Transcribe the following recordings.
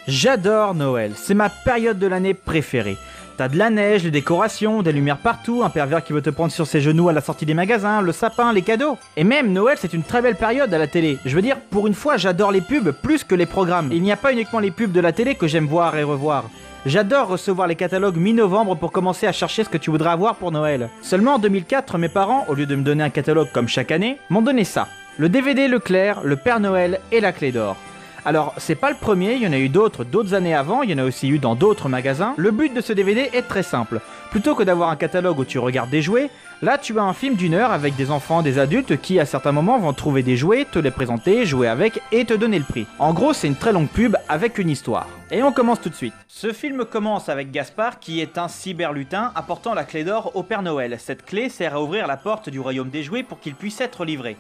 J'adore Noël, c'est ma période de l'année préférée. T'as de la neige, les décorations, des lumières partout, un pervers qui veut te prendre sur ses genoux à la sortie des magasins, le sapin, les cadeaux. Et même Noël, c'est une très belle période à la télé. Je veux dire, pour une fois, j'adore les pubs plus que les programmes. Il n'y a pas uniquement les pubs de la télé que j'aime voir et revoir. J'adore recevoir les catalogues mi-novembre pour commencer à chercher ce que tu voudrais avoir pour Noël. Seulement en 2004, mes parents, au lieu de me donner un catalogue comme chaque année, m'ont donné ça. Le DVD Leclerc, le Père Noël et la clé d'or. Alors, c'est pas le premier, il y en a eu d'autres années avant, il y en a aussi eu dans d'autres magasins. Le but de ce DVD est très simple. Plutôt que d'avoir un catalogue où tu regardes des jouets, là tu as un film d'1 heure avec des enfants, des adultes qui à certains moments vont trouver des jouets, te les présenter, jouer avec et te donner le prix. En gros, c'est une très longue pub avec une histoire. Et on commence tout de suite. Ce film commence avec Gaspard qui est un cyberlutin apportant la clé d'or au Père Noël. Cette clé sert à ouvrir la porte du royaume des jouets pour qu'il puisse être livré.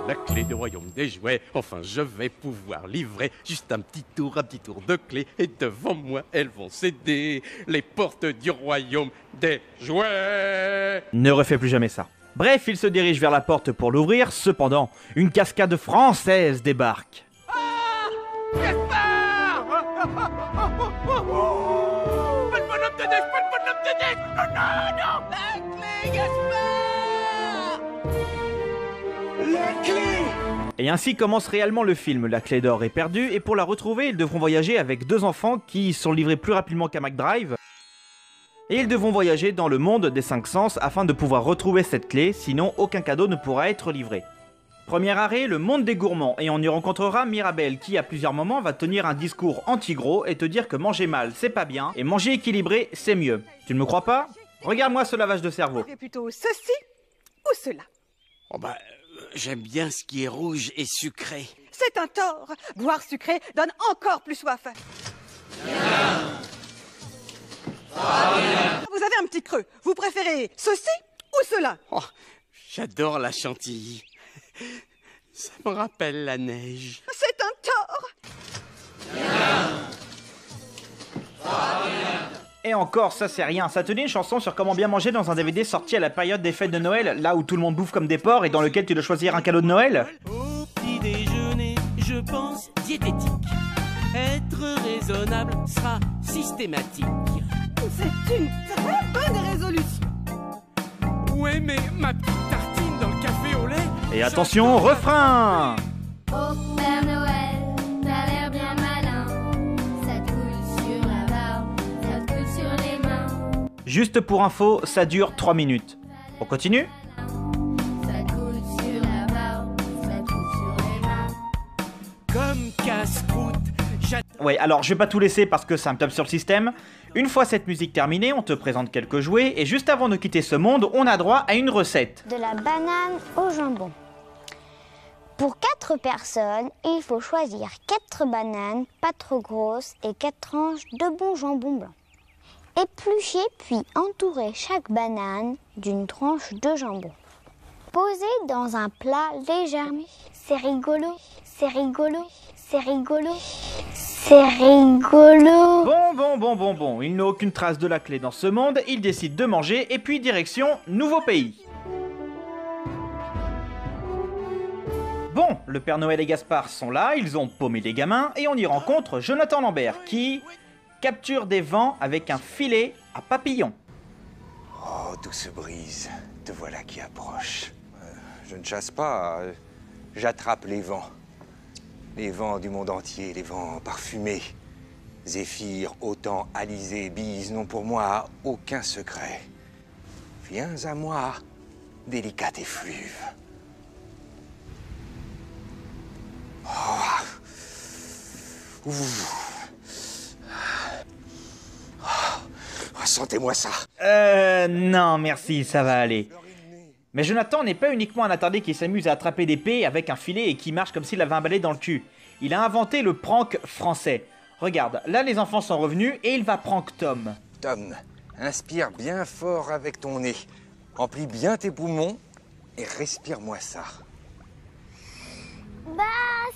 La clé du royaume des jouets, enfin je vais pouvoir livrer juste un petit tour de clé et devant moi elles vont céder les portes du royaume des jouets. Ne refais plus jamais ça. Bref, il se dirige vers la porte pour l'ouvrir, cependant, une cascade française débarque. Ah, Gaspard! Pas de bonhomme de neige, pas de bonhomme de neige! Non, non, non! La clé, Gaspard! La clé! Et ainsi commence réellement le film. La clé d'or est perdue et pour la retrouver, ils devront voyager avec deux enfants qui sont livrés plus rapidement qu'à McDrive. Et ils devront voyager dans le monde des 5 sens afin de pouvoir retrouver cette clé, sinon aucun cadeau ne pourra être livré. Premier arrêt, le monde des gourmands, et on y rencontrera Mirabel qui à plusieurs moments va tenir un discours anti-gros et te dire que manger mal c'est pas bien, et manger équilibré c'est mieux. Tu ne me crois pas? Regarde-moi ce lavage de cerveau. Plutôt ceci ou cela. Oh bah, j'aime bien ce qui est rouge et sucré. C'est un tort. Boire sucré donne encore plus soif. Vous avez un petit creux. Vous préférez ceci ou cela? Oh, j'adore la chantilly. Ça me rappelle la neige. C'est un tort. Et encore, ça c'est rien, ça tenait une chanson sur comment bien manger dans un DVD sorti à la période des fêtes de Noël, là où tout le monde bouffe comme des porcs et dans lequel tu dois choisir un cadeau de Noël. Au petit déjeuner, je pense diététique. Être raisonnable sera systématique. C'est une très bonne résolution. Ouais, mais ma petite tartine dans le café au lait... Et attention, refrain! Oh Père Noël, t'as l'air bien malin. Ça te coule sur la barbe, ça te coule sur les mains. Juste pour info, ça dure 3 minutes. On continue? Ça te coule sur la barbe, ça te coule sur les mains. Comme casse-croûte, Ouais, alors je vais pas tout laisser parce que ça me tape sur le système. Une fois cette musique terminée, on te présente quelques jouets et juste avant de quitter ce monde, on a droit à une recette. De la banane au jambon. Pour 4 personnes, il faut choisir 4 bananes pas trop grosses et 4 tranches de bon jambon blanc. Éplucher puis entourer chaque banane d'une tranche de jambon. Poser dans un plat légèrement. C'est rigolo, c'est rigolo, c'est rigolo. C'est rigolo. Bon, il n'a aucune trace de la clé dans ce monde, il décide de manger et puis direction nouveau pays. Bon, le Père Noël et Gaspard sont là, ils ont paumé les gamins et on y rencontre Jonathan Lambert qui capture des vents avec un filet à papillons. Oh, douce brise, te voilà qui approche. Je ne chasse pas, j'attrape les vents. Les vents du monde entier, les vents parfumés. Zéphyr, autant, alizé, bise n'ont pour moi aucun secret. Viens à moi, délicate effluve. Oh. Oh, sentez-moi ça. Non merci, ça va aller. Mais Jonathan n'est pas uniquement un attardé qui s'amuse à attraper des pets avec un filet et qui marche comme s'il avait un balai dans le cul. Il a inventé le prank français. Regarde, là les enfants sont revenus et il va prank Tom. Tom, inspire bien fort avec ton nez. Emplis bien tes poumons et respire-moi ça. Bah,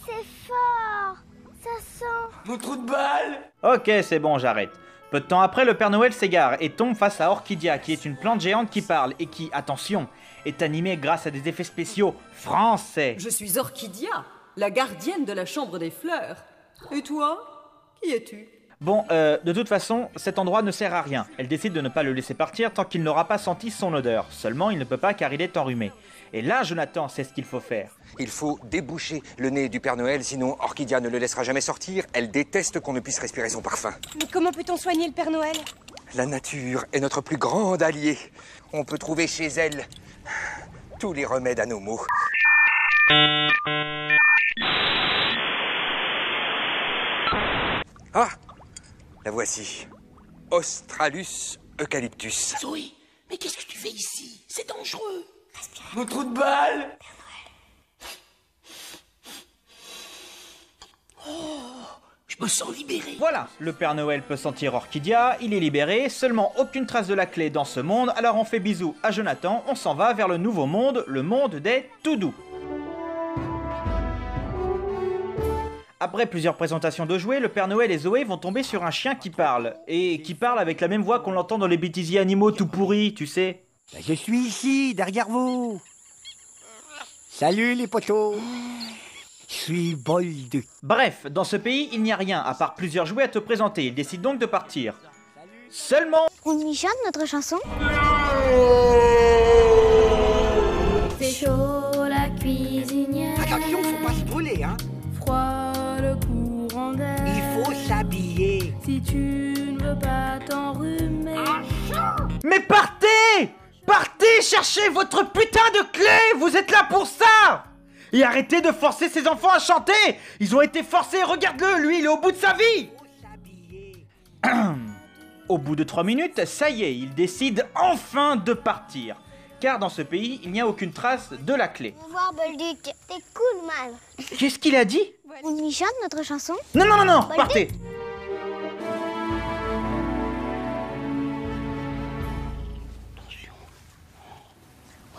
c'est fort. Ça sent. mon trou de balle. Ok, c'est bon, j'arrête. Peu de temps après, le Père Noël s'égare et tombe face à Orchidia, qui est une plante géante qui parle et qui, attention, est animée grâce à des effets spéciaux français. Je suis Orchidia, la gardienne de la chambre des fleurs. Et toi? Qui es-tu? Bon, de toute façon, cet endroit ne sert à rien. Elle décide de ne pas le laisser partir tant qu'il n'aura pas senti son odeur. Seulement, il ne peut pas car il est enrhumé. Et là, Jonathan sait ce qu'il faut faire. Il faut déboucher le nez du Père Noël, sinon Orchidia ne le laissera jamais sortir. Elle déteste qu'on ne puisse respirer son parfum. Mais comment peut-on soigner le Père Noël? La nature est notre plus grande alliée. On peut trouver chez elle tous les remèdes à nos maux. Ah, la voici. Australus eucalyptus. Zoé, mais qu'est-ce que tu fais ici? C'est dangereux. Mon trou de balle. Je me sens libéré. Voilà, le Père Noël peut sentir Orchidia, il est libéré, seulement aucune trace de la clé dans ce monde, alors on fait bisous à Jonathan, on s'en va vers le nouveau monde, le monde des tout doux. Après plusieurs présentations de jouets, le Père Noël et Zoé vont tomber sur un chien qui parle. Et qui parle avec la même voix qu'on l'entend dans les bêtisiers animaux tout pourris, tu sais. Je suis ici, derrière vous. Salut les potos. Je suis Boldu. Bref, dans ce pays, il n'y a rien à part plusieurs jouets à te présenter. Il décide donc de partir. Seulement... On y chante notre chanson? C'est chaud la cuisinière. Attention, faut pas se brûler, hein. Froid le courant d'air. Il faut s'habiller. Si tu ne veux pas t'enrhumer. Mais partez! Partez chercher votre putain de clé! Vous êtes là pour ça! Et arrêtez de forcer ces enfants à chanter! Ils ont été forcés, regarde-le, lui, il est au bout de sa vie! Au bout de 3 minutes, ça y est, il décide enfin de partir. Car dans ce pays, il n'y a aucune trace de la clé. Au revoir, Bolduc. T'es cool, man. Qu'est-ce qu'il a dit? On y chante notre chanson? Non, non, non, non, Bolduc. partez!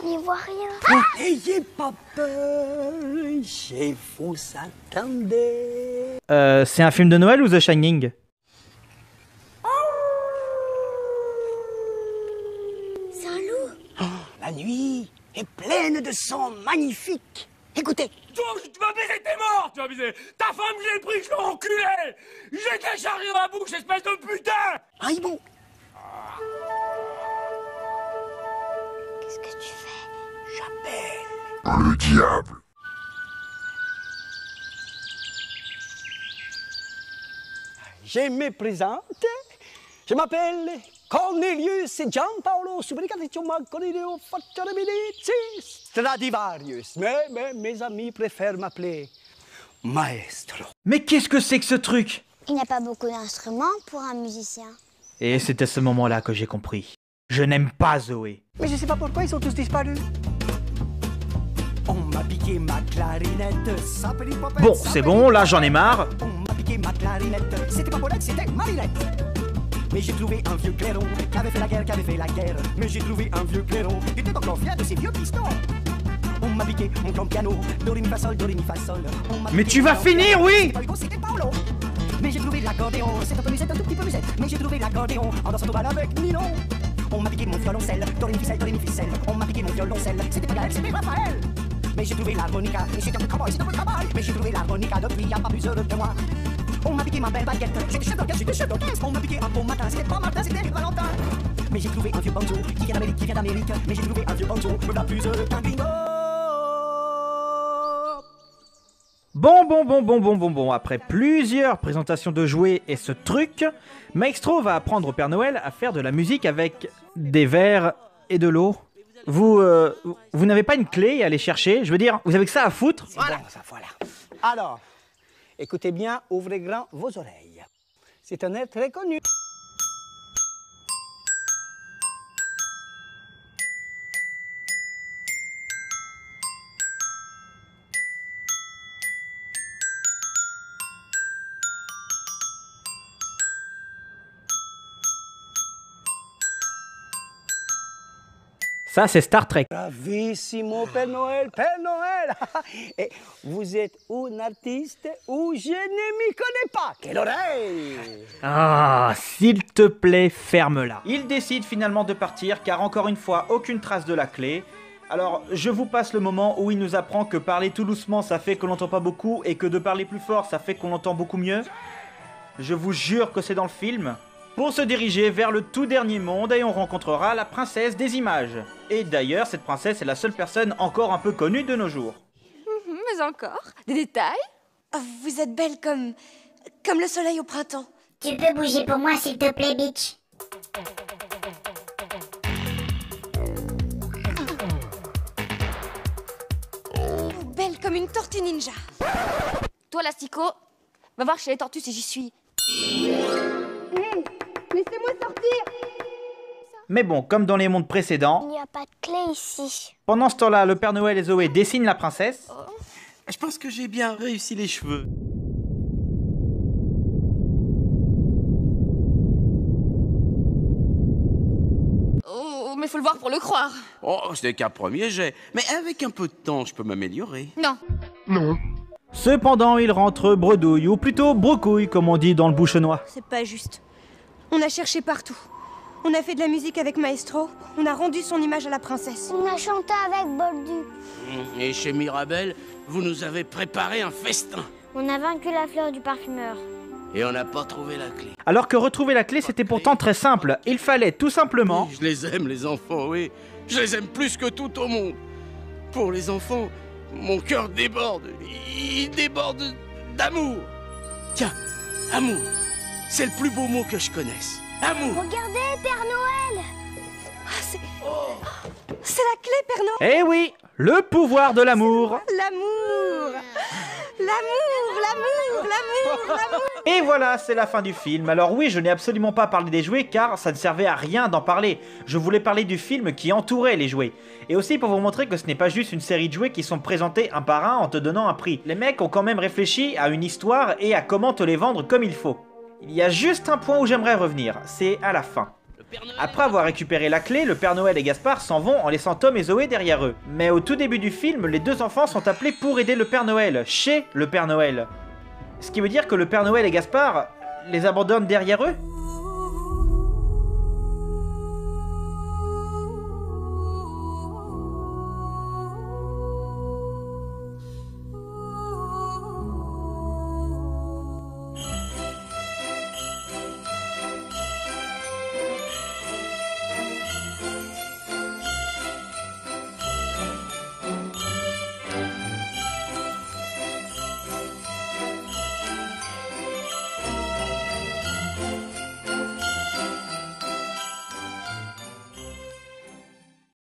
On n'y voit rien. N'ayez pas peur, j'ai vous attendez. C'est un film de Noël ou The Shining? C'est un loup. La nuit est pleine de sons magnifiques. Écoutez. Tu vas baiser, t'es mort, tu vas baiser. Ta femme, je l'ai pris, je l'ai enculé. J'ai déchargé ma bouche, espèce de putain. Un hibou. Qu'est-ce que tu fais? J'appelle Le diable. Je me présente. Je m'appelle Cornelius Gianpaolo Subricaticcio Marconilio Facciareminicis Stradivarius. Mais mes amis préfèrent m'appeler Maestro. Mais qu'est-ce que c'est que ce truc? Il n'y a pas beaucoup d'instruments pour un musicien. Et c'est à ce moment-là que j'ai compris. Je n'aime pas Zoé. Mais je sais pas pourquoi ils sont tous disparus. On m'a piqué ma clarinette. Bon, c'est bon, là j'en ai marre. On m'a piqué ma clarinette. C'était pas Paulette, c'était Marinette. Mais j'ai trouvé un vieux clairon qui avait fait la guerre, Mais j'ai trouvé un vieux clairon qui était encore fier de ses vieux pistons. On m'a piqué mon grand piano, do ré mi fa sol, do ré mi fa sol. Mais tu vas finir, oui! C'était pas Hugo, c'était Paolo. Mais j'ai trouvé l'accordéon, c'est un peu musette, un tout petit peu musette. Mais j'ai trouvé l'accordéon en dansant au bal avec Nino. On m'a piqué mon violoncelle, do ré mi ficelle, do ré mi ficelle. On m'a piqué mon violoncelle, c'était pas Gaël, c'était Raphaël. Mais j'ai trouvé l'harmonica, et c'était un peu cowboy, c'était un peu cowboy. Mais j'ai trouvé l'harmonica depuis, y'a pas plus heureux que moi. On m'a piqué ma belle baguette, j'étais chef d'orchestre, On m'a piqué un beau matin, c'était pas Martin, c'était Valentin. Mais j'ai trouvé un vieux banjo, qui vient d'Amérique, Mais j'ai trouvé un vieux banjo, la plus heureux qu'un gringo. Bon, après plusieurs présentations de jouets et ce truc, Maestro va apprendre au Père Noël à faire de la musique avec des verres et de l'eau. Vous n'avez pas une clé à aller chercher? Je veux dire, vous avez que ça à foutre? Voilà. Bon, ça, voilà. Alors, écoutez bien, ouvrez grand vos oreilles. C'est un air très connu. Ça, c'est Star Trek. Bravissimo Père Noël, Père Noël. Et vous êtes un artiste ou je ne m'y connais pas. Quelle oreille! Ah, s'il te plaît, ferme-la. Il décide finalement de partir, car encore une fois, aucune trace de la clé. Alors, je vous passe le moment où il nous apprend que parler tout doucement ça fait qu'on n'entend pas beaucoup et que de parler plus fort ça fait qu'on entend beaucoup mieux. Je vous jure que c'est dans le film. Pour se diriger vers le tout dernier monde et on rencontrera la princesse des images. Et d'ailleurs, cette princesse est la seule personne encore un peu connue de nos jours. Mais encore? Des détails? Oh, vous êtes belle comme le soleil au printemps. Tu peux bouger pour moi s'il te plaît, bitch? Belle comme une tortue ninja. Toi, l'astico, va voir chez les tortues si j'y suis. Laissez-moi sortir. Mais bon, comme dans les mondes précédents, Il n'y a pas de clé ici. pendant ce temps-là, le Père Noël et Zoé dessinent la princesse. Je pense que j'ai bien réussi les cheveux. Oh, mais faut le voir pour le croire. Oh, ce n'est qu'un premier jet. Mais avec un peu de temps, je peux m'améliorer. Non. Cependant, il rentre bredouille, ou plutôt brocouille, comme on dit dans le bouchonnois. C'est pas juste. On a cherché partout. On a fait de la musique avec Maestro. On a rendu son image à la princesse. On a chanté avec Boldu. Et chez Mirabel, vous nous avez préparé un festin. On a vaincu la fleur du parfumeur. Et on n'a pas trouvé la clé. Alors que retrouver la clé, c'était pourtant très simple. Il fallait tout simplement... Je les aime, les enfants, oui. Je les aime plus que tout au monde. Pour les enfants, mon cœur déborde. Il déborde d'amour. Tiens, amour. C'est le plus beau mot que je connaisse. Amour. Regardez, Père Noël! C'est la clé, Père Noël. Eh oui, le pouvoir de l'amour. L'amour. L'amour. Et voilà, c'est la fin du film. Alors oui, je n'ai absolument pas parlé des jouets car ça ne servait à rien d'en parler. Je voulais parler du film qui entourait les jouets. Et aussi pour vous montrer que ce n'est pas juste une série de jouets qui sont présentés un par un en te donnant un prix. Les mecs ont quand même réfléchi à une histoire et à comment te les vendre comme il faut. Il y a juste un point où j'aimerais revenir, c'est à la fin. Après avoir récupéré la clé, le Père Noël et Gaspard s'en vont en laissant Tom et Zoé derrière eux. Mais au tout début du film, les deux enfants sont appelés pour aider le Père Noël, chez le Père Noël. Ce qui veut dire que le Père Noël et Gaspard les abandonnent derrière eux ?